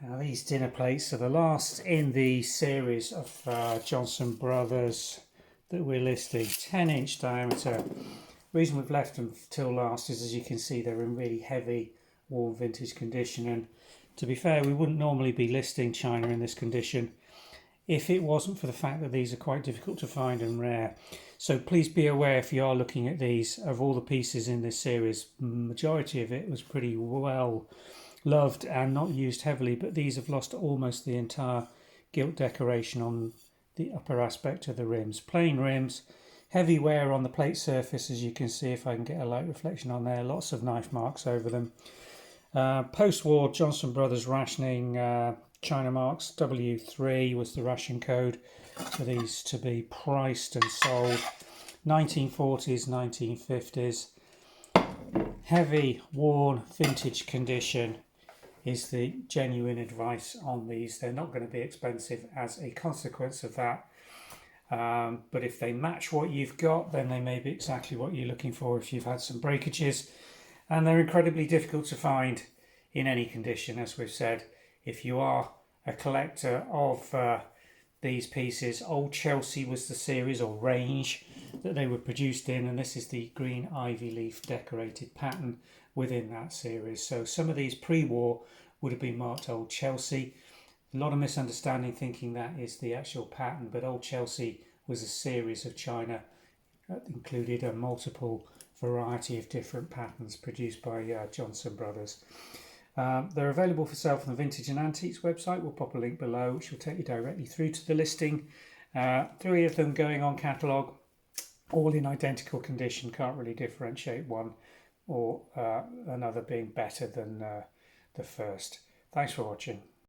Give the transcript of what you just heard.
Now these dinner plates are the last in the series of Johnson Brothers that we're listing. 10-inch diameter. The reason we've left them till last is, as you can see, they're in really heavy, worn vintage condition, and to be fair, we wouldn't normally be listing china in this condition if it wasn't for the fact that these are quite difficult to find and rare. So please be aware, if you are looking at these, of all the pieces in this series, majority of it was pretty well loved and not used heavily, but these have lost almost the entire gilt decoration on the upper aspect of the rims. Plain rims, heavy wear on the plate surface, as you can see if I can get a light reflection on there, lots of knife marks over them. Post-war Johnson Brothers rationing, China marks, W3 was the ration code for these to be priced and sold. 1940s, 1950s. Heavy, worn, vintage condition is the genuine advice on these. They're not going to be expensive as a consequence of that. But if they match what you've got, then they may be exactly what you're looking for if you've had some breakages. And they're incredibly difficult to find in any condition, as we've said. If you are a collector of these pieces, Old Chelsea was the series or range that they were produced in, and this is the green ivy leaf decorated pattern within that series. So some of these pre-war would have been marked Old Chelsea. A lot of misunderstanding thinking that is the actual pattern, but Old Chelsea was a series of china that included a multiple variety of different patterns produced by Johnson Brothers. They're available for sale from the Vintage and Antiques website. We'll pop a link below which will take you directly through to the listing. 3 of them going on catalogue, all in identical condition. Can't really differentiate one or another being better than the first. Thanks for watching.